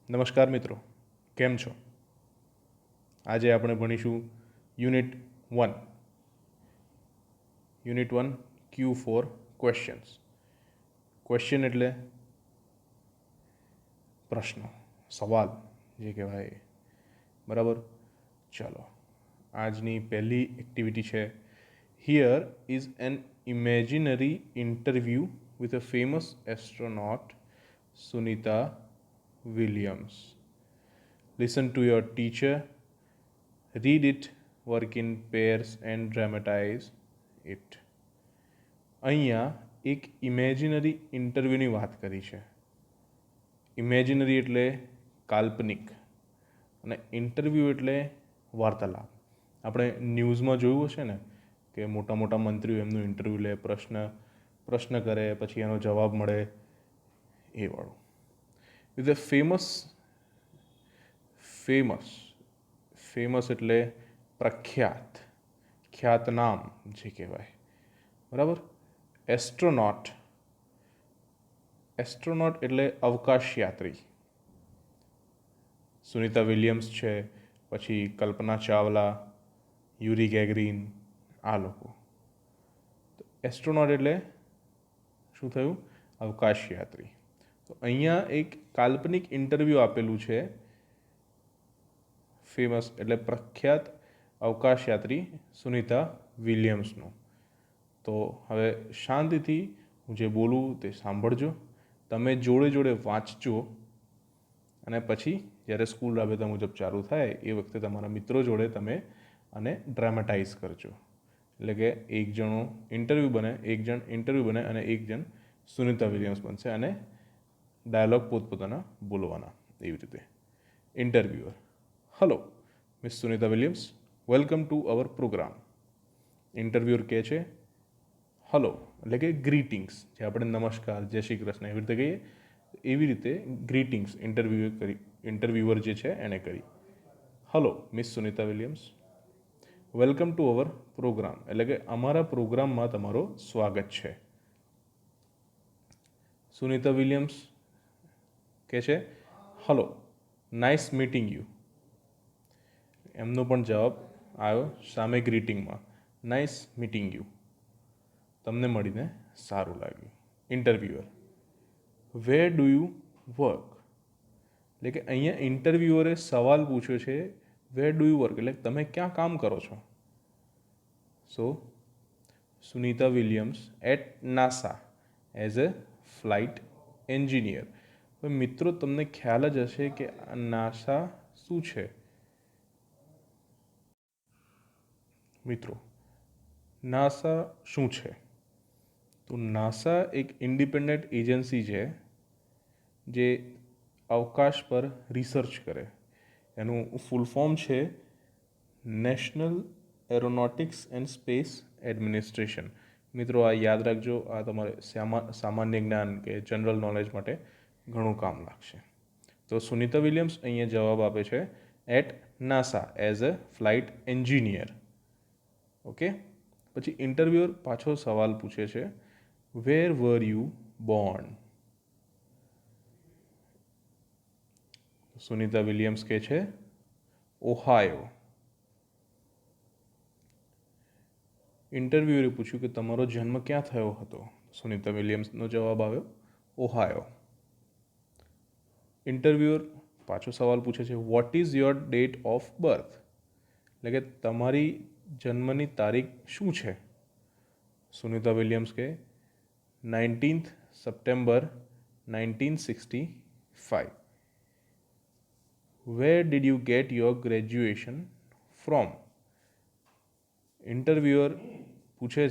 નમસ્કાર મિત્રો, કેમ છો? આજે આપણે ભણીશું યુનિટ 1 Q4 ક્વેશ્ચન્સ. ક્વેશ્ચન એટલે પ્રશ્ન, સવાલ જે કહેવાય, બરાબર. ચાલો, આજની પહેલી એક્ટિવિટી છે, here is an imaginary interview with a famous astronaut Sunita Williams. Listen to your teacher, read it, work in pairs and dramatize it. અહીંયા એક ઇમેજિનરી ઇન્ટરવ્યૂની વાત કરી છે. ઇમેજિનરી એટલે કાલ્પનિક અને ઇન્ટરવ્યૂ એટલે વાર્તાલાપ. આપણે ન્યૂઝમાં જોયું હશે ને કે મોટા મોટા મંત્રીઓ એમનું ઇન્ટરવ્યૂ લે, પ્રશ્ન કરે, પછી એનો જવાબ મળે, એ વાળું. વિથ અ ફેમસ એટલે પ્રખ્યાત, ખ્યાતનામ જે કહેવાય, બરાબર. એસ્ટ્રોનોટ એટલે અવકાશયાત્રી. સુનિતા વિલિયમ્સ છે, પછી કલ્પના ચાવલા, યુરી ગેગરીન, આ લોકો. એસ્ટ્રોનોટ એટલે શું થયું? અવકાશયાત્રી. તો અહીંયા એક કાલ્પનિક ઇન્ટરવ્યૂ આપેલું છે, ફેમસ એટલે પ્રખ્યાત અવકાશયાત્રી સુનિતા વિલિયમ્સનું. તો હવે શાંતિથી હું જે બોલું તે સાંભળજો, તમે જોડે જોડે વાંચજો, અને પછી જ્યારે સ્કૂલ રાબેતા મુજબ ચાલુ થાય એ વખતે તમારા મિત્રો જોડે તમે આને ડ્રામેટાઇઝ કરજો. એટલે કે એક જણો ઇન્ટરવ્યૂ બને અને એક જણ સુનિતા વિલિયમ્સ બનશે, અને ડાયલોગ પોતપોતાના બોલવાના, એવી રીતે. Interviewer: hello miss Sunita Williams, welcome to our programme. Interviewer કહે છે હલો, એટલે કે ગ્રીટિંગ્સ, જે આપણે નમસ્કાર, જય શ્રી કૃષ્ણ એવી રીતે કહીએ, એવી રીતે ગ્રીટિંગ્સ ઇન્ટરવ્યુઅર જે છે એણે કરી. Hello miss Sunita Williams, welcome to our programme, એટલે કે અમારા પ્રોગ્રામમાં તમારો સ્વાગત છે. સુનિતા વિલિયમ્સ કહે છે હલો, નાઇસ મીટિંગ યુ. એમનો પણ જવાબ આવ્યો સામે ગ્રીટિંગમાં, નાઇસ મીટિંગ યુ, તમને મળીને સારું લાગ્યું. Interviewer: where do you work? એટલે કે અહીંયા ઇન્ટરવ્યુઅરે સવાલ પૂછ્યો છે, વેર ડુ યુ વર્ક, એટલે તમે ક્યાં કામ કરો છો? So Sunita Williams at NASA as a flight engineer. હવે મિત્રો, તમને ખ્યાલ જ હશે કે નાસા શું છે. મિત્રો, નાસા શું છે? તો નાસા એક ઇન્ડિપેન્ડન્ટ એજન્સી છે જે અવકાશ પર રિસર્ચ કરે. એનું ફૂલ ફોર્મ છે national aeronautics and space administration. મિત્રો, આ યાદ રાખજો, આ તમારે સામાન્ય જ્ઞાન કે જનરલ નોલેજ માટે ઘણું કામ લાગશે. તો સુનિતા વિલિયમ્સ અહીંયા જવાબ આપે છે at NASA as a flight engineer. Okay. પછી ઇન્ટરવ્યુઅર પાછો સવાલ પૂછે છે, where were you born? Sunita Williams કહે છે ઓહાયો. ઇન્ટરવ્યુઅરે પૂછ્યું કે તમારો જન્મ ક્યાં થયો હતો? સુનિતા વિલિયમ્સનો જવાબ આવ્યો ઓહાયો. ઇન્ટરવ્યુઅર પાછો સવાલ પૂછે છે, what is your date of birth? એટલે કે તમારી જન્મની તારીખ શું છે? સુનિતા વિલિયમ્સ કહે 19th September 1965. Where did you get your graduation from? Interviewer પૂછે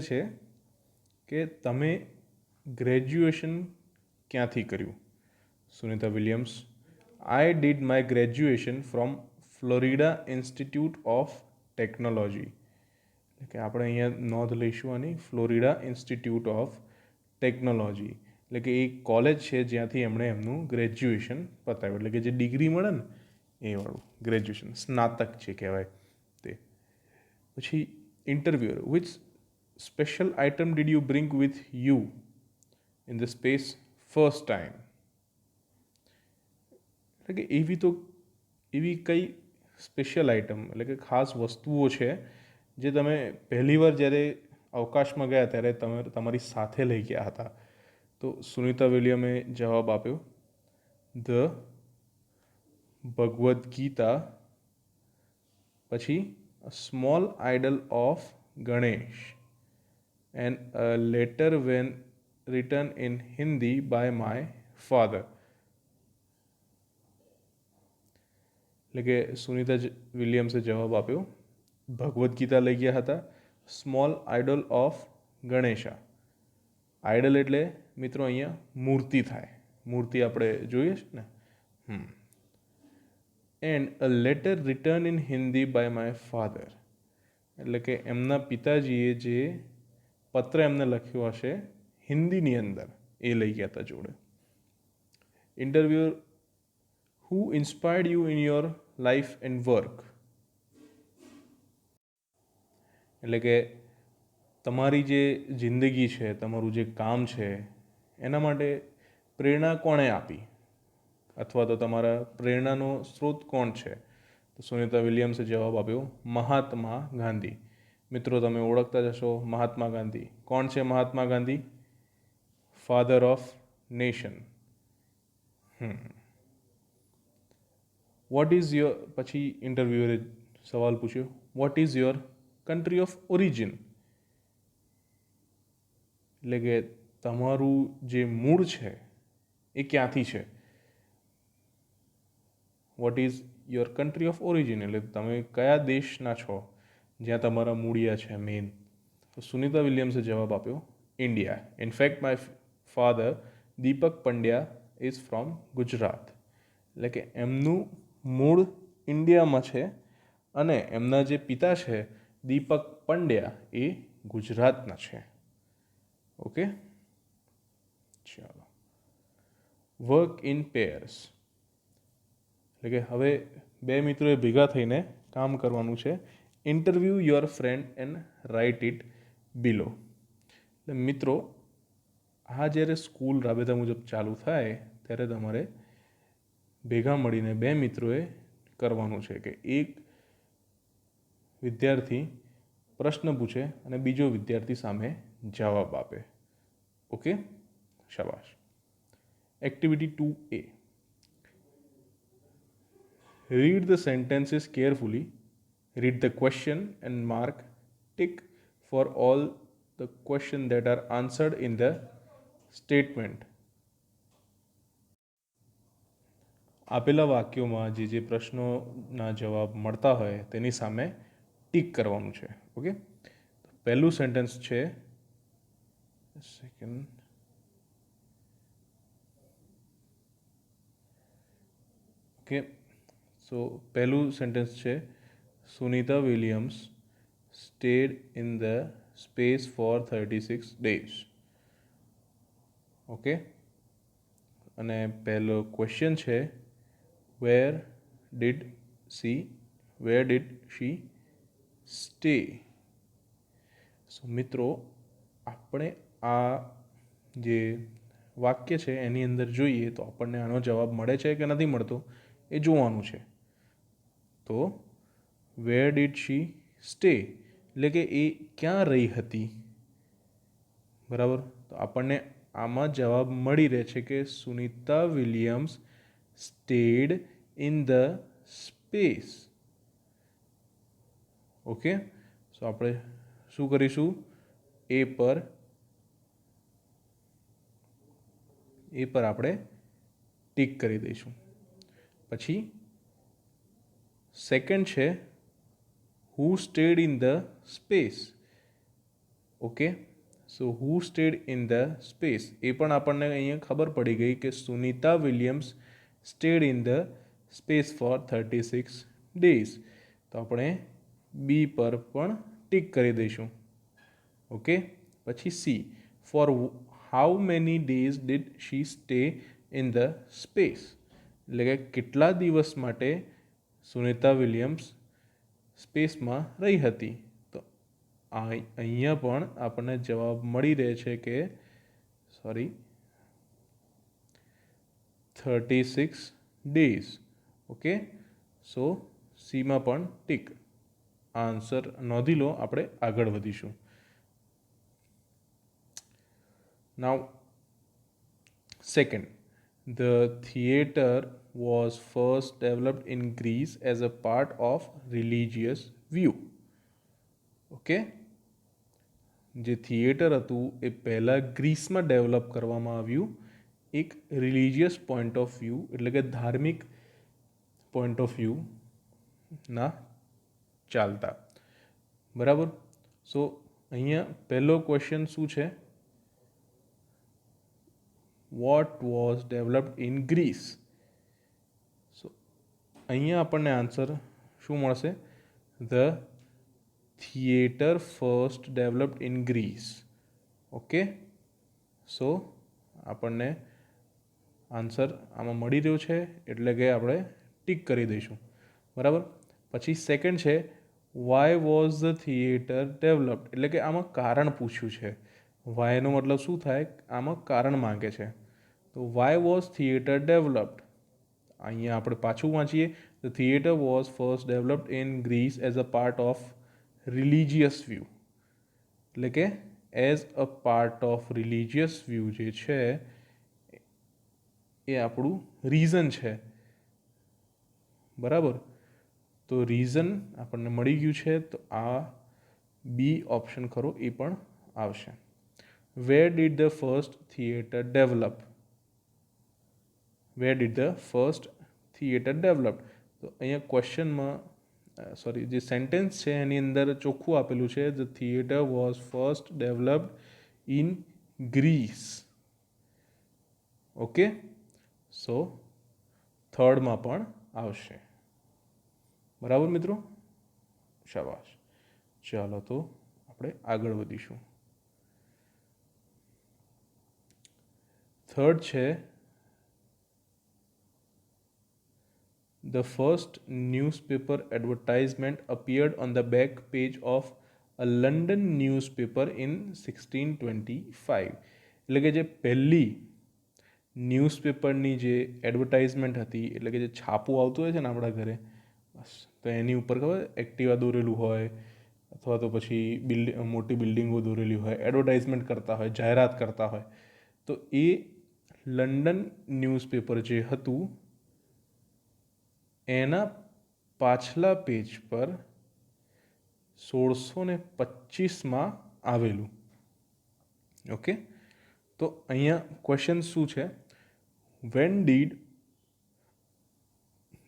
છે કે તમે ગ્રેજ્યુએશન ક્યાંથી કર્યું? Sunita Williams: I did my graduation from Florida institute of technology. એટલે કે આપણે અહીંયા નોંધ લઈશું આની, ફ્લોરિડા ઇન્સ્ટિટ્યૂટ ઓફ ટેકનોલોજી, એટલે કે એક કોલેજ છે જ્યાંથી એમણે એમનું ગ્રેજ્યુએશન પતાવ્યું, એટલે કે જે ડિગ્રી મળે ને એ વાળું ગ્રેજ્યુએશન, સ્નાતક જે કહેવાય તે. પછી interviewer: which special item did you bring with you in the space first time. એટલે કે એવી કઈ સ્પેશિયલ આઇટમ એટલે કે ખાસ વસ્તુઓ છે જે તમે પહેલીવાર જ્યારે અવકાશમાં ગયા ત્યારે તમે તમારી સાથે લઈ ગયા હતા. તો સુનિતા વિલિયમે જવાબ આપ્યો, ધ ભગવદ્ ગીતા, પછી small idol of Ganesh and a letter when written in Hindi by my father. એટલે કે સુનિતા વિલિયમ્સે જવાબ આપ્યો, ભગવદ્ ગીતા લઈ ગયા હતા, small idol of Ganesha. Idol એટલે મિત્રો અહીંયા મૂર્તિ થાય, મૂર્તિ આપણે જોઈએ છે ને. And a letter written in Hindi by my father, એટલે કે એમના પિતાજીએ જે પત્ર એમને લખ્યો હશે હિન્દીની અંદર એ લઈ ગયા હતા જોડે. Interview, who inspired you in your life and work, એટલે કે તમારી જે જિંદગી છે, તમારું જે કામ છે એના માટે પ્રેરણા કોણે આપી, અથવા તો તમારા પ્રેરણાનો સ્ત્રોત કોણ છે? તો સુનિતા વિલિયમ્સે જવાબ આપ્યો, મહાત્મા ગાંધી. મિત્રો તમે ઓળખતા જ હશો મહાત્મા ગાંધી. કોણ છે Mahatma Gandhi? Father of nation. What is your, પછી ઇન્ટરવ્યુઅરે સવાલ પૂછ્યો, what is your country of origin, એટલે કે તમારું જે મૂળ છે એ ક્યાંથી છે. What is your country of origin, એટલે તમે કયા દેશના છો જ્યાં તમારા મૂળિયા છે મેઇન. તો સુનિતા વિલિયમ્સે જવાબ આપ્યો, India. In fact my father Deepak Pandya is from Gujarat, એટલે કે એમનું મૂળ ઇન્ડિયામાં છે અને એમના જે પિતા છે દીપક પંડ્યા એ ગુજરાતના છે. ઓકે, ચાલો. વર્ક ઇન પેયર્સ, એટલે કે હવે બે મિત્રોએ ભેગા થઈને કામ કરવાનું છે. Interview your friend and write it below. એટલે મિત્રો આ જ્યારે સ્કૂલ રાબેતા મુજબ ચાલુ થાય ત્યારે તમારે ભેગા મળીને બે મિત્રોએ કરવાનું છે કે એક વિદ્યાર્થી પ્રશ્ન પૂછે અને બીજો વિદ્યાર્થી સામે જવાબ આપે. ઓકે, શાબાશ. Activity 2A, read the sentences carefully, read the question and mark tick for all the questions that are answered in the statement. આપેલા વાક્યોમાં જે પ્રશ્નોના જવાબ મળતા હોય તેની સામે ટીક કરવાનું છે. ઓકે, પહેલું સેન્ટેન્સ છે, સેકન્ડ, ઓકે. સો પહેલું સેન્ટેન્સ છે, Sunita Williams stayed in the space for 36 days. Okay, અને પહેલો ક્વેશ્ચન છે, વેર ડીડ શી સ્ટે. સો મિત્રો આપણે આ જે વાક્ય છે એની અંદર જોઈએ તો આપણને આનો જવાબ મળે છે કે નથી મળતો એ જોવાનું છે. તો વેર ડીડ શી સ્ટે એટલે કે એ ક્યાં રહી હતી, બરાબર. તો આપણને આમાં જવાબ મળી રહે છે કે Sunita Williams stayed in the space. Okay, so આપણે શું કરીશું, એ પર આપણે ટીક કરી દઈશું. પછી સેકન્ડ છે, who stayed in the space. Okay, so who stayed in the space એ પણ આપણને અહીંયા ખબર પડી ગઈ કે Sunita Williams stayed in the space for 36 days. તો આપણે બી પર પણ ટીક કરી દઈશું. ઓકે, પછી C, for how many days did she stay in the space, એટલે કે કેટલા દિવસ માટે સુનિતા વિલિયમ્સ સ્પેસમાં રહી હતી. તો અહીંયા પણ આપણને જવાબ મળી રહે છે કે 36 days. ઓકે, સો સીમાં પણ ટીક. આન્સર નોંધી લો, આપણે આગળ વધીશું. નાવ second, the theatre was first developed in Greece as a part of religious view. Okay, જે થિયેટર હતું એ પહેલાં ગ્રીસમાં ડેવલપ કરવામાં આવ્યું એક રિલિજિયસ પોઈન્ટ ઓફ વ્યૂ, એટલે કે ધાર્મિક પોઈન્ટ ઓફ વ્યૂના ચાલતા. બરાબર. સો અહીંયા પહેલો ક્વેશ્ચન શું છે? What was developed in Greece. So અહીંયા આપણને આન્સર શું મળશે? The theatre first developed in Greece. Okay, so આપણને આન્સર આમાં મળી રહ્યો છે, એટલે કે આપણે ટીક કરી દઈશું. બરાબર. પછી સેકન્ડ છે, why was the theatre developed, એટલે કે આમાં કારણ પૂછ્યું છે. વાયનો મતલબ શું થાય? આમાં કારણ માંગે છે. તો વાય વોઝ થિયેટર ડેવલપ્ડ, અહીંયા આપણે પાછું વાંચીએ. The theatre was first developed in Greece as a part of religious view, એટલે કે as a part of religious view જે છે એ આપણું રીઝન છે. બરાબર. તો રીઝન આપણને મળી ગયું છે, તો આ બી ઓપ્શન ખરો એ પણ આવશે. Where did the first theatre develop? Where did the first theatre develop? તો અહીંયા ક્વેશ્ચનમાં જે સેન્ટેન્સ છે એની અંદર ચોખ્ખું આપેલું છે, the theatre was first developed in Greece. Okay, so થર્ડમાં પણ આવશે. બરાબર મિત્રો, શાબાશ. ચાલો તો આપણે આગળ વધીશું. થર્ડ છે, the first newspaper advertisement appeared on the back page of a London newspaper in 1625. એટલે કે જે પહેલી ન્યૂઝપેપરની જે એડવર્ટાઇઝમેન્ટ હતી, એટલે કે જે છાપું આવતું હોય છે ને આપણા ઘરે, બસ, તો એની ઉપર ખબર એક્ટિવા દોરેલું હોય, અથવા તો પછી મોટી બિલ્ડિંગો દોરેલી હોય, એડવર્ટાઇઝમેન્ટ કરતા હોય, જાહેરાત કરતા હોય, તો એ લંડન ન્યૂઝપેપર જે હતું એના પાછલા પેજ પર 1625માં આવેલું. ઓકે, તો અહીંયા ક્વેશ્ચન શું છે? When did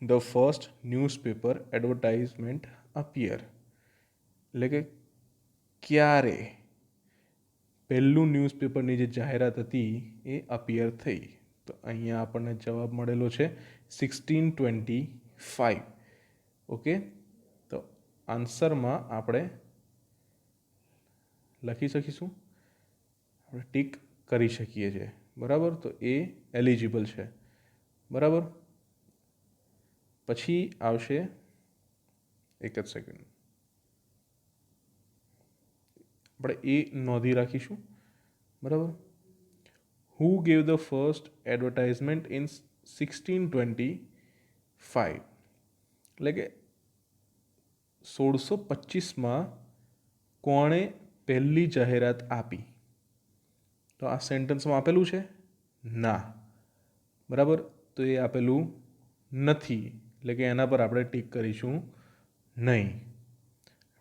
the first newspaper advertisement appear? એટલે કે ક્યારે પહેલું ન્યૂઝપેપરની જે જાહેરાત હતી એ અપિયર થઈ? તો અહીંયા આપણને જવાબ મળેલો છે 1625. ઓકે, તો આન્સરમાં આપણે લખી શકીશું, આપણે ટીક કરી શકીએ છીએ. બરાબર. તો એ એલિજિબલ છે. બરાબર. પછી આવશે, એક જ સેકન્ડ, આપણે એ નોંધી રાખીશું. બરાબર. Who gave the first advertisement in 1625? એટલે કે 1625માં કોણે પહેલી જાહેરાત આપી? તો આ સેન્ટેન્સમાં આપેલું છે? ના. બરાબર. તો એ આપેલું નથી, એટલે કે એના પર આપણે ટીક કરીશું નહીં.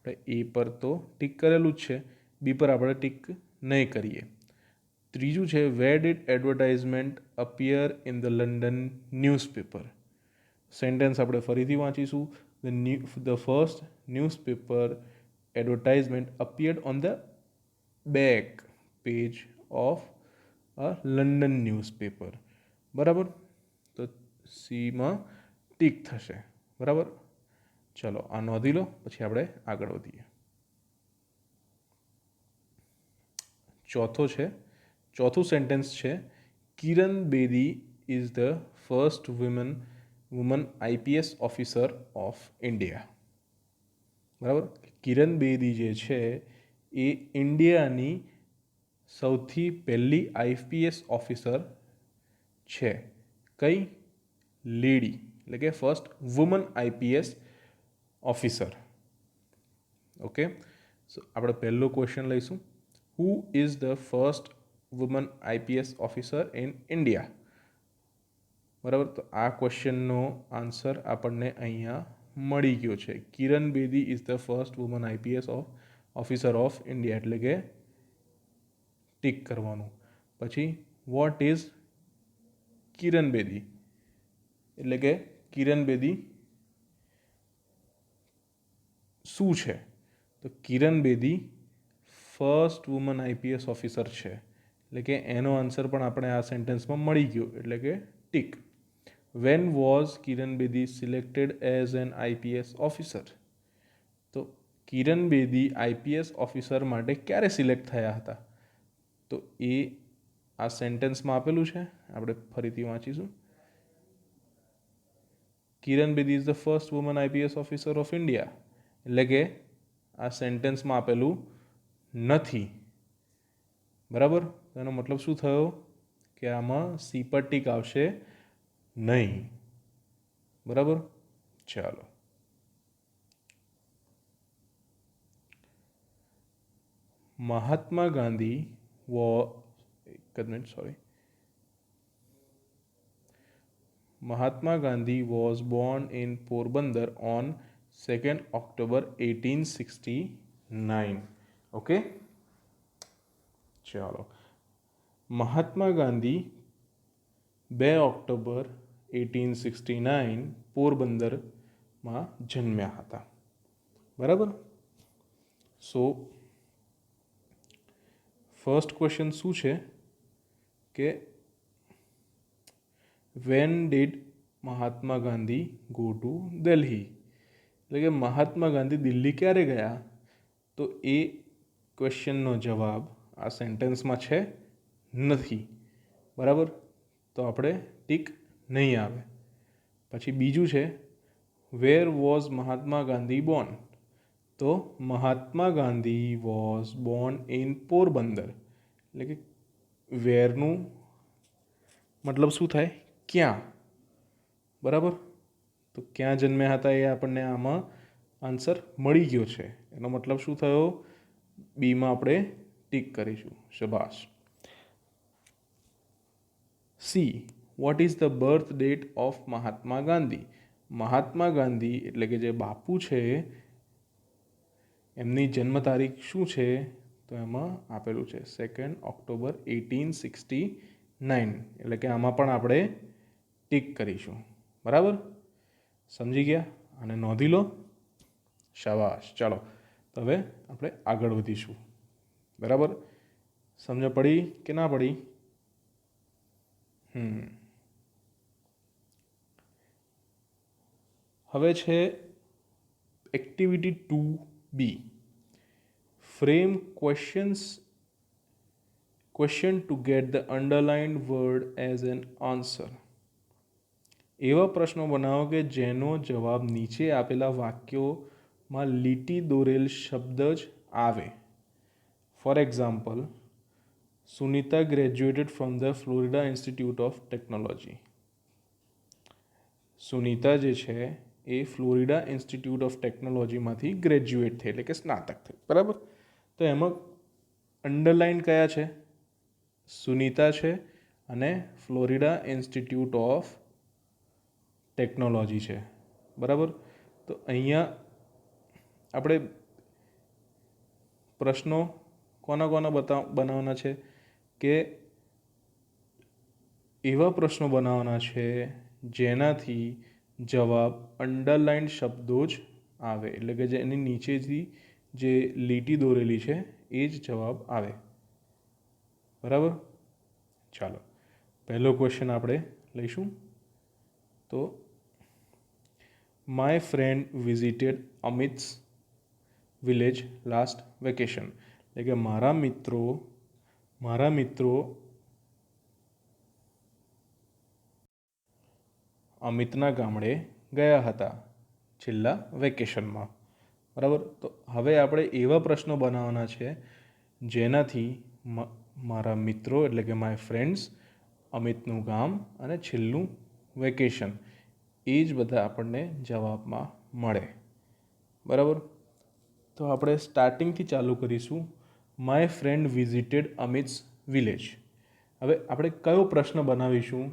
આપણે એ પર તો ટીક કરેલું જ છે, બી પર આપણે ટીક નહીં કરીએ. ત્રીજું છે, where did advertisement appear in the London newspaper? Sentence આપણે ફરીથી વાંચીશું. The first newspaper advertisement appeared on the back page of a London newspaper. બરાબર. તો સીમાં ટીક થશે. બરાબર. ચલો આ નોંધી લો, પછી આપણે આગળ વધીએ. ચોથું સેન્ટેન્સ છે, Kiran Bedi is the first woman IPS officer of India. બરાબર. કિરણ બેદી જે છે એ ઇન્ડિયાની સૌથી પહેલી આઈપીએસ ઓફિસર છે. કઈ લેડી એટલે કે first woman IPS officer. Okay, so આપણે પહેલો ક્વેશ્ચન લઈશું. Who is the first woman IPS officer in India? બરાબર, તો આ ક્વેશ્ચનનો આન્સર આપણને અહીંયા મળી ગયો છે. Kiran Bedi is the first woman IPS officer of India, એટલે કે ટીક કરવાનું. પછી વોટ ઇઝ કિરણ બેદી, એટલે કે કિરણ બેદી શું છે? તો Kiran Bedi first woman IPS officer છે, એટલે કે એનો આન્સર પણ આપણે આ સેન્ટેન્સમાં મળી ગયો, એટલે કે tick. When was Kiran Bedi selected as an IPS officer? તો કિરણ બેદી આઈપીએસ ઓફિસર માટે ક્યારે સિલેક્ટ થયા હતા? તો એ આ સેન્ટેન્સમાં આપેલું છે, આપણે ફરીથી વાંચીશું. Kiran Bedi is the first woman IPS officer of India, એટલે કે આ સેન્ટેન્સમાં આપેલું નથી. બરાબર, એનો મતલબ શું થયો કે આમાં સી પર ટીક આવશે નહીં. બરાબર, ચાલો. Mahatma Gandhi Mahatma Gandhi was born in Porbandar on 2nd October 1869. Okay, ચાલો. મહાત્મા ગાંધી 2 ઓક્ટોબર 1869 પોરબંદરમાં જન્મ્યા હતા. બરાબર, સો ફર્સ્ટ ક્વેશ્ચન શું છે કે when did Mahatma Gandhi go to Delhi, એટલે કે મહાત્મા ગાંધી દિલ્હી ક્યારે ગયા? તો એ ક્વેશ્ચનનો જવાબ આ સેન્ટેન્સમાં છે નથી. બરાબર, તો આપણે ટીક નહીં આવે. પછી બીજું છે where was Mahatma Gandhi born? તો Mahatma Gandhi was born in Porbandar, એટલે કે વેરનું મતલબ શું થાય? ક્યાં. બરાબર, તો ક્યાં જન્મ્યા હતા એ આપણને આમાં આન્સર મળી ગયો છે. એનો મતલબ શું થયો? બીમાં આપણે ટીક કરીશું. શાબાશ. C, what is the birth date of Mahatma Gandhi? Mahatma Gandhi એટલે કે જે બાપુ છે એમની જન્મ તારીખ શું છે? તો એમાં આપેલું છે 2nd ઓક્ટોબર 1869, એટલે કે આમાં પણ આપણે ટીક કરીશું. બરાબર, સમજી ગયા? અને નોંધી લો. શાબાશ. ચાલો, તો હવે આપણે આગળ વધીશું. બરાબર, સમજ પડી કે ના પડી? હવે છે activity 2B. Frame question to get the underlined word as an answer. એવા પ્રશ્નો બનાવો કે જેનો જવાબ નીચે આપેલા વાક્યોમાં લીટી દોરેલ શબ્દ જ આવે. For example, Sunita graduated from the Florida institute of technology. Sunita જે છે એ ફ્લોરિડા ઇન્સ્ટિટ્યૂટ ઓફ ટેકનોલોજીમાંથી ગ્રેજ્યુએટ થઈ, એટલે કે સ્નાતક થઈ. બરાબર, તો એમાં અંડરલાઇન કયા છે? સુનિતા છે અને ફ્લોરિડા ઇન્સ્ટિટ્યૂટ ઓફ ટેકનોલોજી છે. બરાબર, તો અહીંયા આપણે પ્રશ્નો કોના બનાવવાના છે કે એવા પ્રશ્નો બનાવવાના છે જેનાથી જવાબ અંડરલાઇન શબ્દો જ આવે, એટલે કે જેની નીચેથી જે લીટી દોરેલી છે એ જ જવાબ આવે. બરાબર, ચાલો પહેલો ક્વેશ્ચન આપણે લઈશું. તો my friend visited Amit's village last vacation, એટલે કે મારા મિત્રો અમિતના ગામડે ગયા હતા છેલ્લા વેકેશનમાં. બરાબર, તો હવે આપણે એવા પ્રશ્નો બનાવવાના છે જેનાથી મારા મિત્રો એટલે કે માય ફ્રેન્ડ્સ, અમિતનું ગામ અને છેલ્લું વેકેશન, એ જ બધા આપણને જવાબમાં મળે. બરાબર. તો આપણે સ્ટાર્ટિંગથી ચાલુ કરીશું. My friend visited Amit's village. હવે આપણે કયો પ્રશ્ન બનાવીશું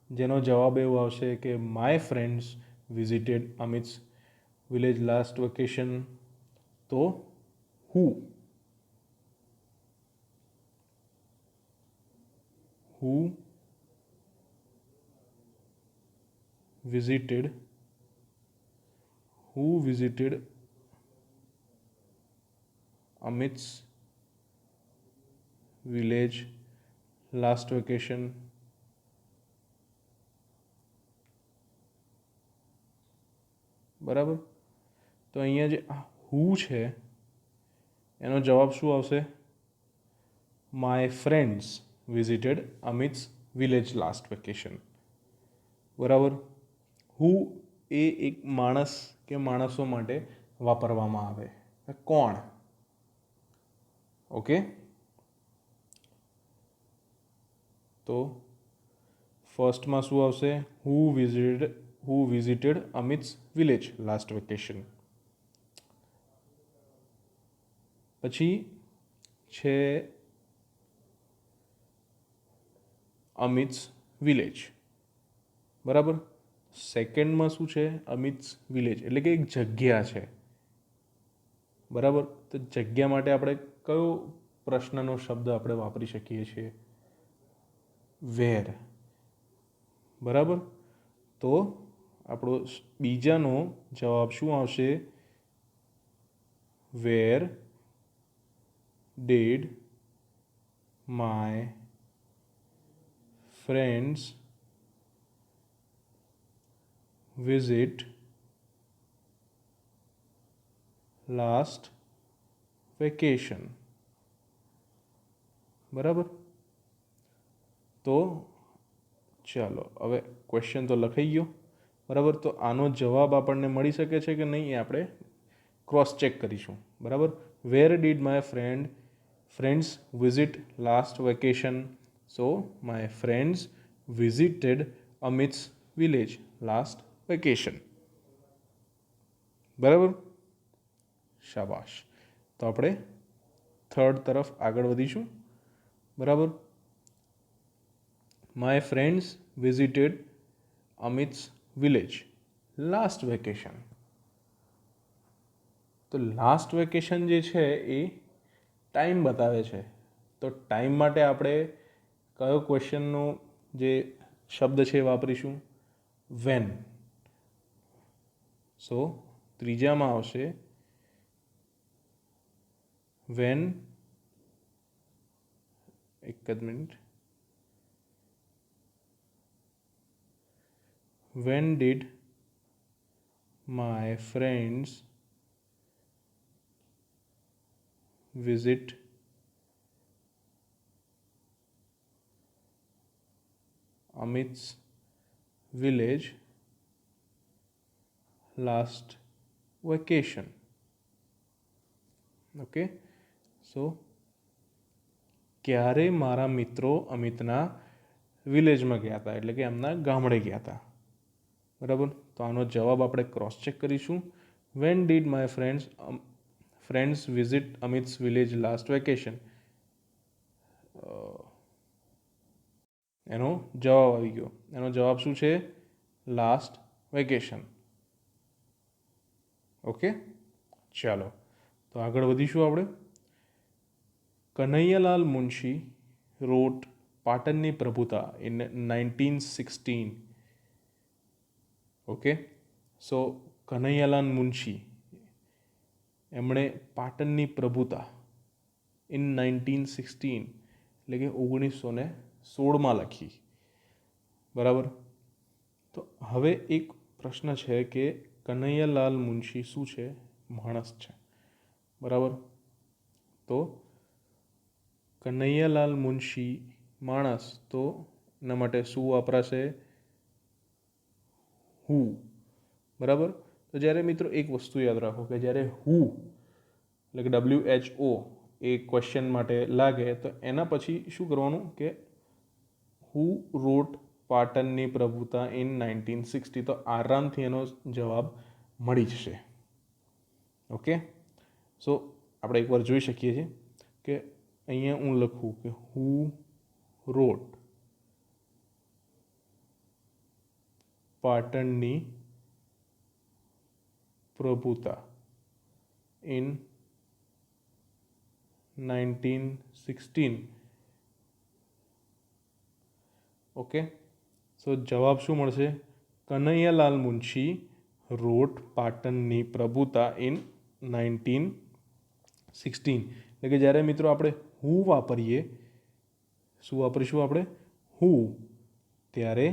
જેનો જવાબ એવો આવશે કે my friends visited Amit's village last vacation. તો હુ visited Amit's village last vacation. બરાબર. તો અહીંયા જે હુ છે એનો જવાબ શું આવશે? My friends visited Amit's village last vacation. બરાબર. હુ એ એક માણસ કે માણસો માટે વાપરવામાં આવે. કોણ? ઓકે. તો ફર્સ્ટમાં શું આવશે? Who visited Amit's village last vacation. પછી છે અમિત્સ વિલેજ. બરાબર. સેકન્ડમાં શું છે? અમિત્સ વિલેજ એટલે કે એક જગ્યા છે. બરાબર. તો જગ્યા માટે આપણે કયો પ્રશ્નનો શબ્દ આપણે વાપરી શકીએ છીએ? વેર. બરાબર. તો આપણો બીજાનો જવાબ શું આવશે? Where did my friends visit last vacation. બરાબર. તો ચાલો હવે ક્વેશ્ચન તો લખાઈ ગયો. બરાબર. તો આનો જવાબ આપણને મળી શકે છે કે નહીં એ આપણે ક્રોસ ચેક કરીશું. બરાબર. Where did my friends visit last vacation? So my friends visited Amit's village last vacation. બરાબર. શાબાશ. તો આપણે થર્ડ તરફ આગળ વધીશું. બરાબર. My friends visited Amit's village last vacation. તો લાસ્ટ વેકેશન જે છે એ ટાઈમ બતાવે છે. તો ટાઈમ માટે આપણે કયો ક્વેશ્ચનનો જે શબ્દ છે એ વાપરીશું? વેન. સો ત્રીજામાં આવશે વેન. એક જ minute. When did my friends visit Amit's village last vacation. Okay. So ક્યારે મારા મિત્રો અમિતના વિલેજમાં ગયા હતા એટલે કે એમના ગામડે ગયા હતા. બરાબર. તો આનો જવાબ આપણે ક્રોસ ચેક કરીશું. Van did my friends visit Amit's village last vacation? એનો જવાબ આવી ગયો. એનો જવાબ શું છે? Last vacation. ઓકે. ચાલો તો આગળ વધીશું આપણે. કનૈયાલાલ મુનશી રોટ પાટણની પ્રભુતા ઇન 1916. ઓકે. સો કનૈયાલાલ મુનશી એમણે પાટણની પ્રભુતા ઇન 1916 એટલે કે 1916માં લખી. બરાબર. તો હવે એક પ્રશ્ન છે કે કનૈયાલાલ મુનશી શું છે? માણસ છે. બરાબર. તો કનૈયાલાલ મુનશી માણસ, તો એના માટે શું વાપરાશે? હુ. બરાબર. તો જ્યારે મિત્રો એક વસ્તુ યાદ રાખો કે જ્યારે હુ એટલે કે WHO એ ક્વેશ્ચન માટે લાગે તો એના પછી શું કરવાનું કે હુ રોટ પાટણની પ્રભુતા ઇન 1960. તો આરામથી એનો જવાબ મળી જશે. ઓકે, સો આપણે એકવાર જોઈ શકીએ છીએ કે અહીંયા હું લખું કે હુ રોટ પાટણની પ્રભુતા ઇન 1916. ઓકે, સો જવાબ શું મળશે? કનૈયાલાલ મુનશી રોટ પાટણની પ્રભુતા ઇન 1916. એટલે કે જ્યારે મિત્રો આપણે હું વાપરીએ, શું વાપરીશું આપણે? હું, ત્યારે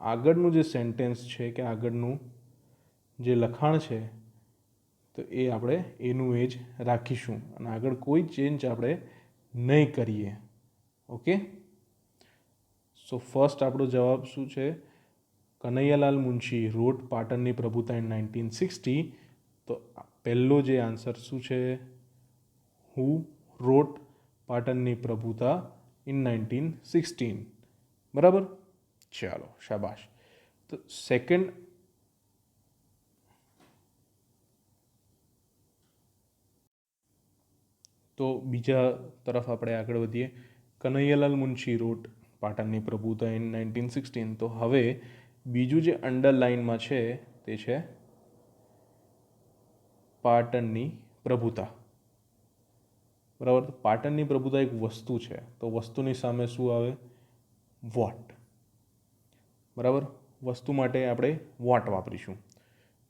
આગળનું જે સેન્ટેન્સ છે કે આગળનું જે લખાણ છે તો એ આપણે એનું એ જ રાખીશું અને આગળ કોઈ ચેન્જ આપણે નહીં કરીએ. ઓકે, સો ફર્સ્ટ આપણો જવાબ શું છે? કનૈયાલાલ મુનશી રોટ પાટણની પ્રભુતા ઇન 1960. તો પહેલો જે આન્સર શું છે? હુ રોટ પાટણની પ્રભુતા ઇન 1916. બરાબર, ચાલો શાબાશ. તો સેકન્ડ, તો બીજા તરફ આપણે આગળ વધીએ. કનૈયાલાલ મુનશી રોટ પાટણની પ્રભુતા ઇન 1916. તો હવે બીજું જે અંડરલાઇનમાં છે તે છે પાટણની પ્રભુતા. બરાબર, પાટણની પ્રભુતા એક વસ્તુ છે, તો વસ્તુની સામે શું આવે? વોટ. બરાબર, વસ્તુ માટે આપણે વોટ વાપરીશું.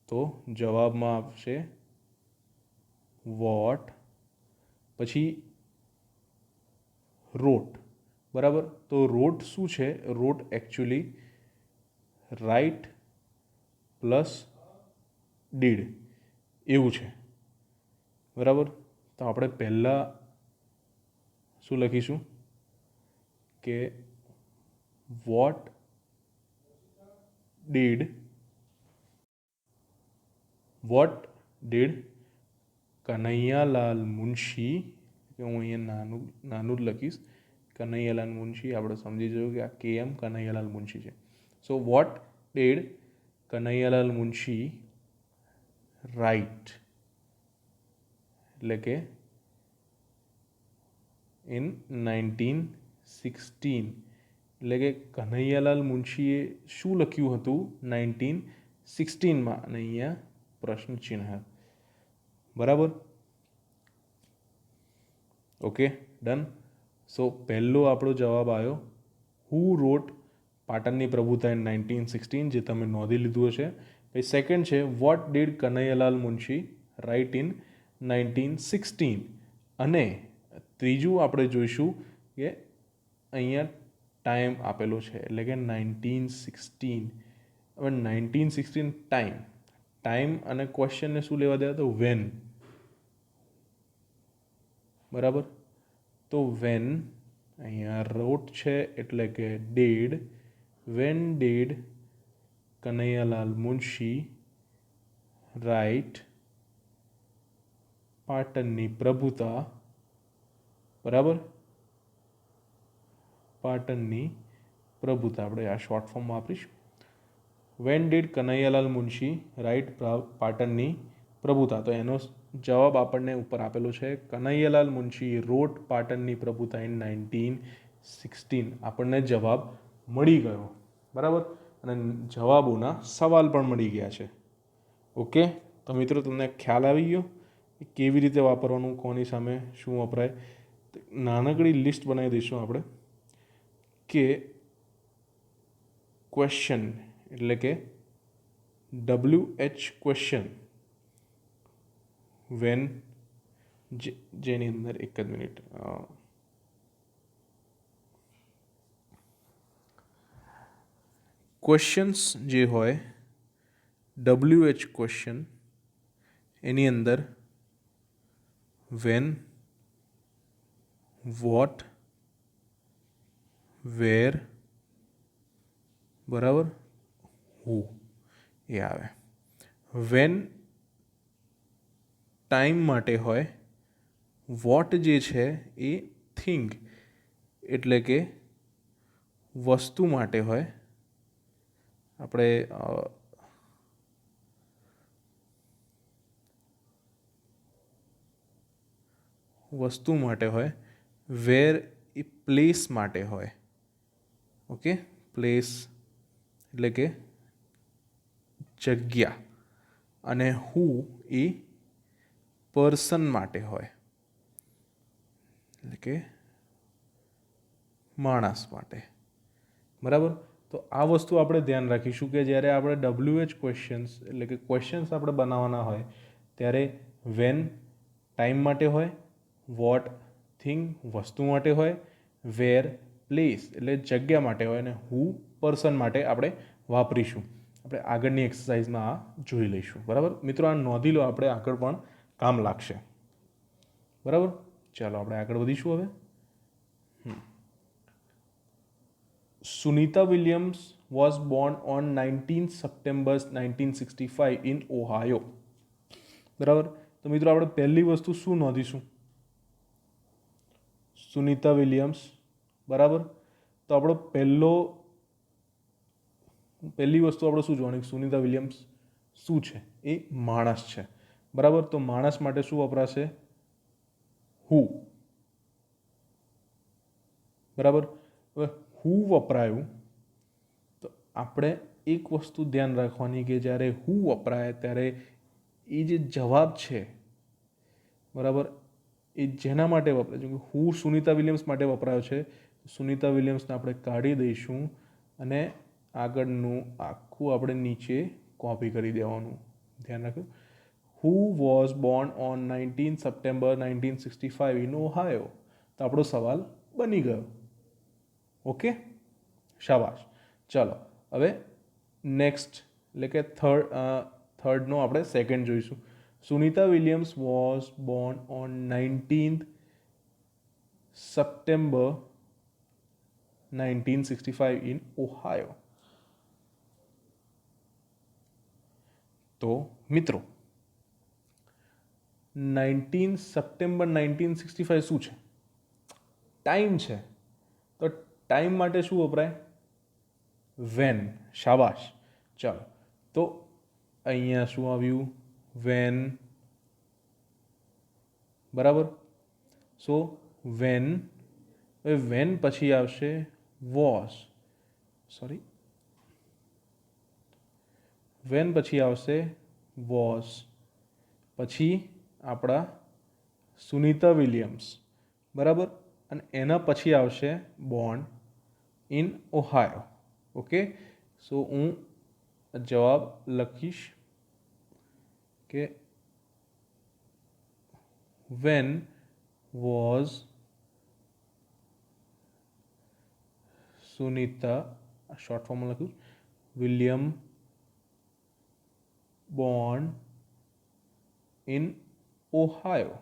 તો જવાબમાં આવશે વોટ, પછી રોટ. બરાબર, તો રોટ શું છે? રોટ એકચ્યુઅલી રાઇટ પ્લસ ડીડ એવું છે. બરાબર, તો આપણે પહેલાં શું લખીશું કે વોટ ડીડ કનૈયાલાલ મુનશી, કે હું અહીંયા નાનું જ લખીશ, કનૈયાલાલ મુનશી. આપણે સમજી જોયું કે આ KM કનૈયાલાલ મુનશી છે. So what did Kanaiyalal Munshi write, એટલે કે ઇન 1916. એટલે કે કનૈયાલાલ મુનશીએ શું લખ્યું હતું 1916માં, અને અહીંયા પ્રશ્ન ચિહ્ન. બરાબર, ઓકે, ડન. સો પહેલો આપણો જવાબ આવ્યો હુ રોટ પાટણની પ્રભુતા ઇન 1916, જે તમે નોંધી લીધું હશે. પછી સેકન્ડ છે what did Kanaiyalal Munshi write in 1916. અને ત્રીજું આપણે જોઈશું કે અહીંયા ટાઈમ આપેલો છે, એટલે કે 1916. હવે 1916 ટાઈમ અને ક્વેશ્ચનને શું લેવા દેવા? તો વેન. બરાબર, તો વેન અહીંયા રોટ છે એટલે કે did. When did Kanaiyalal Munshi write પાટણની પ્રભુતા. બરાબર, પાટણની પ્રભુતા આપણે આ શોર્ટ ફોર્મ વાપરીશું. When did Kanaiyalal Munshi write પાટણની પ્રભુતા. તો એનો જવાબ આપણને ઉપર આપેલો છે કનૈયાલાલ મુનશી રોટ પાટણની પ્રભુતા ઇન 1916. આપણને જવાબ મળી ગયો. બરાબર, અને જવાબોના સવાલ પણ મળી ગયા છે. ઓકે, તો મિત્રો તમને ખ્યાલ આવી ગયો કેવી રીતે વાપરવાનું, કોની સામે શું વપરાય. નાનકડી લિસ્ટ બનાવી દઈશું આપણે કે ક્વેશ્ચન, એટલે કે WH ક્વેશ્ચન, વેન, જેની અંદર એક જ મિનિટ, ક્વેશ્ચન્સ જે હોય WH ક્વેશ્ચન, એની અંદર વેન, વોટ, વેર, બરાબર, હુ એ આવે. વેન ટાઈમ માટે હોય, વોટ જે છે એ થિંક, એટલે કે વસ્તુ માટે હોય, આપણે વસ્તુ માટે હોય, વેર એ પ્લેસ માટે હોય. ઓકે, પ્લેસ એટલે કે જગ્યા, અને હુ એ પર્સન માટે હોય, એટલે કે માણસ માટે. બરાબર. તો આ વસ્તુ આપણે ધ્યાન રાખીશું કે જ્યારે આપણે WH ક્વેશ્ચન્સ એટલે કે ક્વેશ્ચન્સ આપણે બનાવવાના હોય ત્યારે વેન ટાઈમ માટે હોય, વોટ થિંગ વસ્તુ માટે હોય, વેર પ્લેસ એટલે જગ્યા માટે હોય, અને હુ પર્સન માટે આપણે વાપરીશું. આપણે આગળની એક્સરસાઇઝમાં આ જોઈ લઈશું. બરાબર મિત્રો, આ નોંધી લો, આપણે આગળ પણ કામ લાગશે. બરાબર, ચાલો આપણે આગળ વધીશું. હવે Sunita Williams was born on 19 September 1965 in Ohio. બરાબર. તો મિત્રો આપણે પહેલી વસ્તુ શું નોંધીશું? સુનિતા વિલિયમ્સ. બરાબર. તો આપણો પહેલી વસ્તુ આપણે શું જોવાની? સુનિતા વિલિયમ્સ શું છે? એ માણસ છે. બરાબર. તો માણસ માટે શું વપરાશે? હુ. બરાબર. હવે હુ વપરાયું તો આપણે એક વસ્તુ ધ્યાન રાખવાની કે જ્યારે હુ વપરાય ત્યારે એ જે જવાબ છે, બરાબર, એ જેના માટે વપરાય છે, હુ સુનિતા વિલિયમ્સ માટે વપરાયો છે, સુનિતા વિલિયમ્સને આપણે કાઢી દઈશું અને આગળનું આખું આપણે નીચે કોપી કરી દેવાનું. ધ્યાન રાખો. Who was born on 19 September 1965 in Ohio. તો આપણો સવાલ બની ગયો. ઓકે, શાબાશ. ચાલો હવે નેક્સ્ટ એટલે કે થર્ડનો આપણે સેકન્ડ જોઈશું. Sunita Williams was born on 19th September 1965 in Ohio. તો મિત્રો 19 સપ્ટેમ્બર 1965 શું છે? ટાઈમ છે. તો ટાઈમ માટે શું વપરાય? વેન. શાબાશ. ચાલો, તો અહીંયા શું આવ્યું? વેન. બરાબર. સો વેન, વેન પછી આવશે વોઝ, સોરી, વેન પછી આવશે વોઝ, પછી આપણા સુનિતા વિલિયમ્સ. બરાબર. અને એના પછી આવશે બોર્ન ઇન ઓહાયો. ઓકે, સો હું જવાબ લખીશ કે વેન વોઝ સુનિતા, શોર્ટ ફોર્મમાં લખ્યું, William born in Ohio.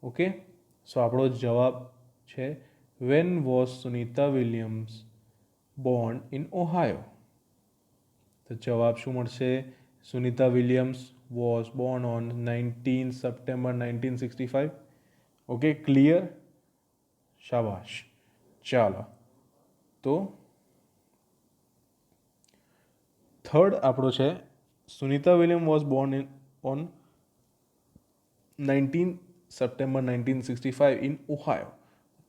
Okay, so આપણો જવાબ છે when was Sunita Williams born in Ohio. તો જવાબ શું મળશે? Sunita Williams was born on 19 September 1965. Okay, clear? શાબાશ. ચાલો, તો થર્ડ આપણો છે Sunita William was born on 19 September 1965 in Ohio.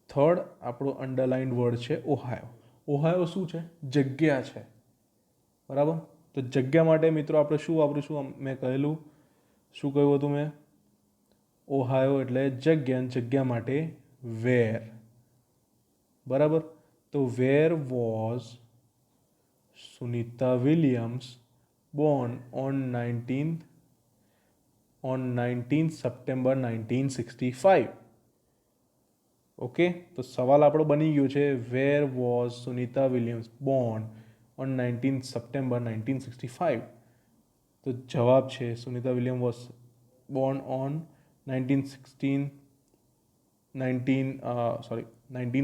Third આપણો અંડરલાઇન્ડ વર્ડ છે ઓહાયો. ઓહાયો શું છે? જગ્યા છે. બરાબર. તો જગ્યા માટે મિત્રો આપણે શું વાપરીશું? મેં કહેલું, શું કહ્યું હતું મેં? ઓહાયો એટલે જગ્યા, જગ્યા માટે વેર. બરાબર. તો where was Sunita Williams Born on 19 September 1965. Okay, તો સવાલ આપણો બની ગયો છે where was Sunita Williams Born on 19 September 1965. તો જવાબ છે Sunita William was born on 19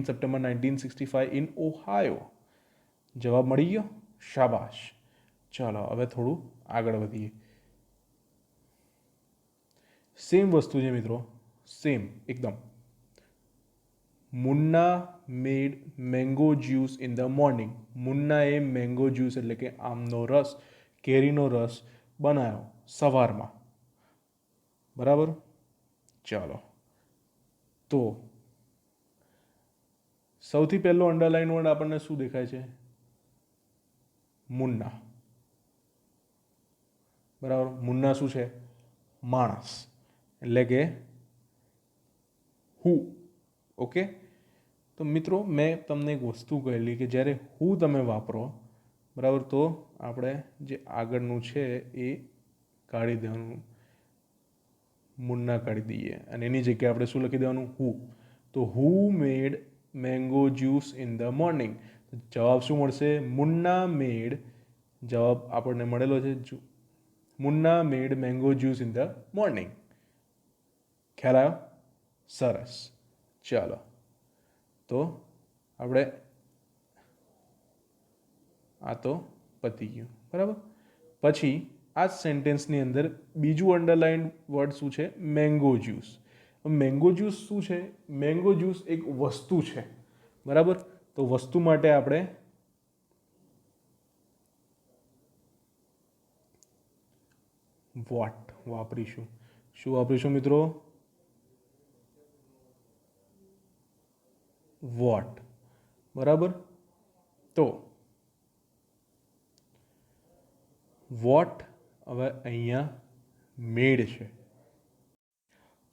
September 1965 in Ohio. જવાબ મળી ગયો. શાબાશ. ચાલો હવે થોડું આગળ વધીએ. સેમ વસ્તુ છે મિત્રો, સેમ એકદમ. Munna made mango juice in the morning. મુન્નાએ મેંગો જ્યુસ એટલે કે આમનો રસ, કેરીનો રસ બનાવ્યો સવારમાં. બરાબર. ચાલો, તો સૌથી પહેલો અંડરલાઇન વર્ડ આપણને શું દેખાય છે? મુન્ના. બરાબર. મુન્ના શું છે? માણસ, એટલે કે હું. ઓકે. તો મિત્રો, મેં તમને એક વસ્તુ કહેલી કે જ્યારે હું તમે વાપરો, બરાબર, તો આપણે જે આગળનું છે એ કાઢી દેવાનું, મુન્ના કાઢી દઈએ અને એની જગ્યાએ આપણે શું લખી દેવાનું? હું. તો who made mango juice in the morning. જવાબ શું મળશે? મુન્ના મેડ. જવાબ આપણને મળેલો છે, Munna made mango juice in the morning. ખ્યાલ આવ્યો? સરસ. ચાલો, તો આપણે આ તો પતી ગયું. બરાબર. પછી આ સેન્ટેન્સની અંદર બીજું અંડરલાઇન વર્ડ શું છે? Mango juice. મેંગો જ્યુસ શું છે? મેંગો જ્યુસ એક વસ્તુ છે. બરાબર. તો વસ્તુ માટે આપણે વોટ વાપરીશું. શું વાપરીશું મિત્રો? વોટ. બરાબર. તો વોટ હવે અહીંયા મેડ છે.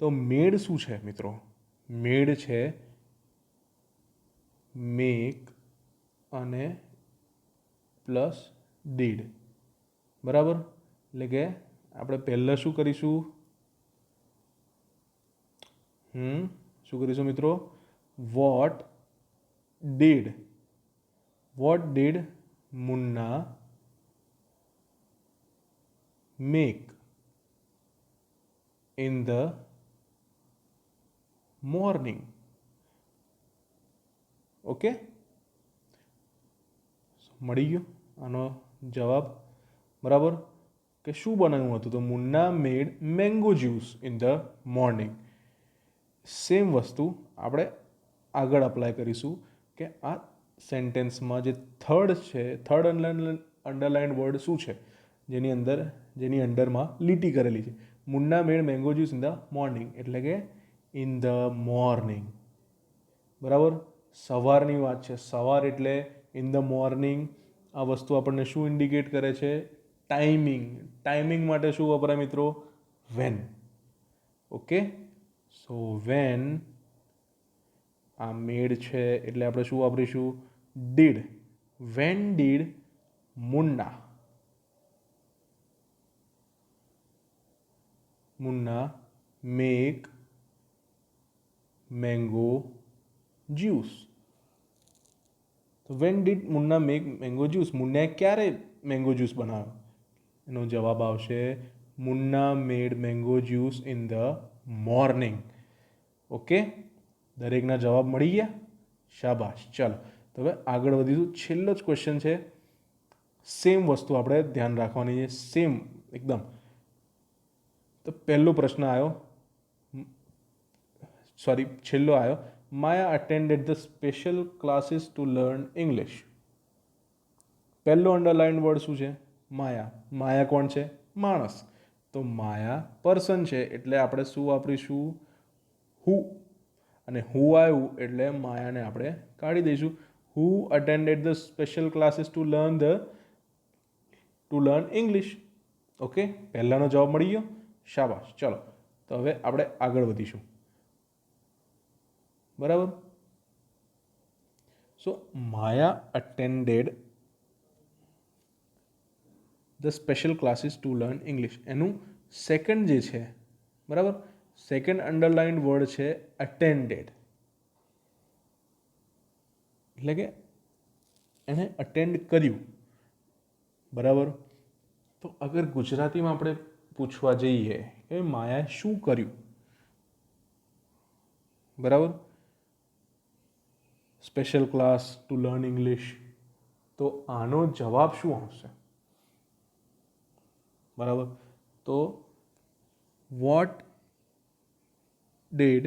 તો મેડ શું છે મિત્રો? મેડ છે મેક અને પ્લસ ડીડ. બરાબર. એટલે કે આપણે પહેલાં શું કરીશું? શું કરીશું મિત્રો? What did. What did Munna make in the morning. Okay, મળી ગયો આનો જવાબ. બરાબર. કે શું બનાવ્યું હતું? તો Munna made mango juice in the morning. Same વસ્તુ આપણે આગળ અપ્લાય કરીશું કે આ સેન્ટેન્સમાં જે થર્ડ છે, થર્ડ અંડરલાઇન વર્ડ શું છે? જેની અંડરમાં લીટી કરેલી છે. Munna made mango juice in the morning, એટલે કે ઇન ધ મોર્નિંગ. બરાબર. સવારની વાત છે. સવાર એટલે ઇન ધ મોર્નિંગ. આ વસ્તુ આપણને શું ઇન્ડિકેટ કરે છે? ટાઈમિંગ. ટાઈમિંગ માટે શું વપરાય મિત્રો? વેન. ઓકે. સો વેન આ મેડ છે એટલે આપણે શું વાપરીશું? Did. When did Munna make mango juice. તો when did Munna make mango juice. મુન્નાએ ક્યારે મેંગો જ્યુસ બનાવ્યો? એનો જવાબ આવશે Munna made mango juice in the morning. Okay. દરેકના જવાબ મળી ગયા? શાબાશ. ચાલો, તો હવે આગળ વધીશું. છેલ્લો જ ક્વેશ્ચન છે. સેમ વસ્તુ આપણે ધ્યાન રાખવાની છે, સેમ એકદમ. તો પહેલો પ્રશ્ન આવ્યો, છેલ્લો આવ્યો. Maya attended the special classes to learn English. પહેલો અંડરલાઇન વર્ડ શું છે? માયા. માયા કોણ છે? માણસ. તો માયા પર્સન છે એટલે આપણે શું વાપરીશું? હુ. અને હુ આવ્યું એટલે માયાને આપણે કાઢી દઈશું. Who attended the special classes to learn English. Okay. પહેલાનો જવાબ મળી ગયો? શાબાશ. ચલો, તો હવે આપણે આગળ વધીશું. બરાબર. So Maya attended the special classes to learn English. એનું સેકન્ડ જે છે, બરાબર, સેકન્ડ અંડરલાઇન વર્ડ છે અટેન્ડેડ. એટલે કે એણે અટેન્ડ કર્યું. બરાબર. તો અગર ગુજરાતીમાં આપણે પૂછવા જઈએ કે માયાએ શું કર્યું? બરાબર. Special class two learn English. તો આનો જવાબ શું આવશે? બરાબર. તો વોટ ડીડ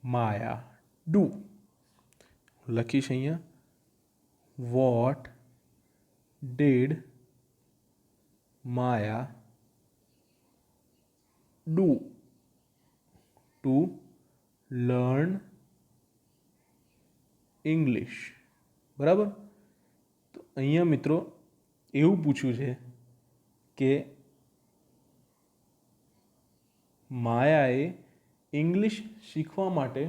માયા ડુ. લખીશ અહીંયા what did Maya do to learn English. બરાબર. તો અહીંયા મિત્રો એવું પૂછ્યું છે કે માયાએ ઇંગ્લિશ શીખવા માટે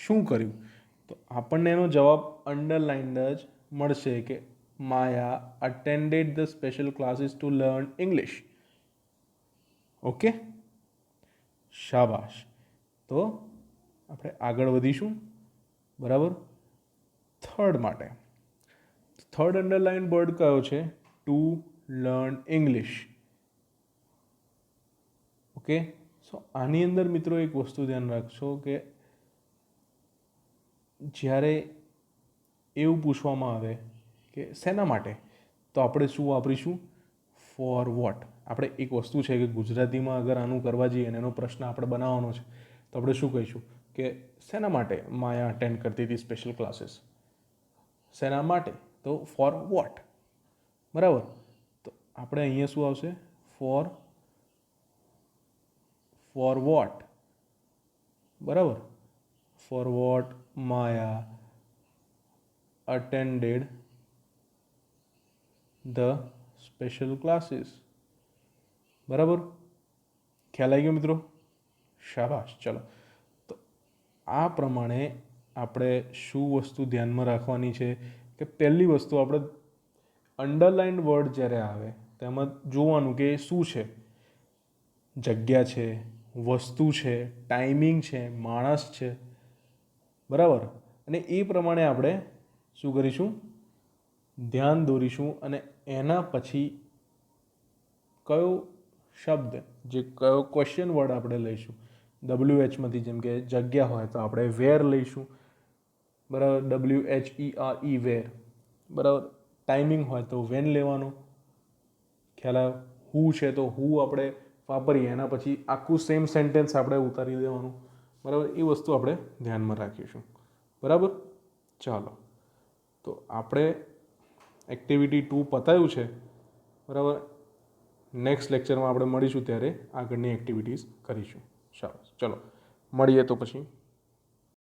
શું કર્યું. તો આપણને એનો જવાબ અંડરલાઇન્ડ જ મળશે કે Maya attended the special classes to learn English. Okay, શાબાશ. તો આપણે આગળ વધીશું. બરાબર. થર્ડ માટે થર્ડ અંડરલાઇન વર્ડ કયો છે? Two learn English. ઓકે, સો આની અંદર મિત્રો એક વસ્તુ ધ્યાન રાખશો કે જ્યારે એવું પૂછવામાં આવે કે શેના માટે, તો આપણે શું વાપરીશું? For what. આપણે એક વસ્તુ છે કે ગુજરાતીમાં અગર આનું કરવા જઈએ અને એનો પ્રશ્ન આપણે બનાવવાનો છે તો આપણે શું કહીશું કે શેના માટે માયા અટેન્ડ કરતી હતી સ્પેશિયલ ક્લાસીસ? શેના માટે? તો ફોર વોટ. બરાબર. તો આપણે અહીંયા શું આવશે? For what. બરાબર. For what Maya attended the special classes. બરાબર. ખ્યાલ આવી ગયો મિત્રો? શાબાશ. ચલો, તો આ પ્રમાણે આપણે શું વસ્તુ ધ્યાનમાં રાખવાની છે કે પહેલી વસ્તુ આપણે અંડરલાઇન્ડ વર્ડ જ્યારે આવે તેમાં જોવાનું કે શું છે. જગ્યા છે, વસ્તુ છે, ટાઈમિંગ છે, માણસ છે. બરાબર. અને એ પ્રમાણે આપણે શું કરીશું? ધ્યાન દોરીશું અને એના પછી કયો શબ્દ, જે કયો ક્વેશ્ચન વર્ડ આપણે લઈશું WHમાંથી, જેમ કે જગ્યા હોય તો આપણે વેર લઈશું. બરાબર. WHERE વેર. બરાબર. ટાઈમિંગ હોય તો વેન લેવાનો. ખ્યાલ આવ્યો? હુ છે તો હુ આપણે વાપરીએ એના પછી આખું સેમ સેન્ટેન્સ આપણે ઉતારી દેવાનું. બરાબર. એ વસ્તુ આપણે ધ્યાનમાં રાખીશું. બરાબર. ચાલો, તો આપણે એક્ટિવિટી 2 પતાવ્યું છે. બરાબર. નેક્સ્ટ લેક્ચરમાં આપણે મળીશું ત્યારે આગળની એક્ટિવિટીઝ કરીશું. ચાલો, ચલો મળીએ તો પછી.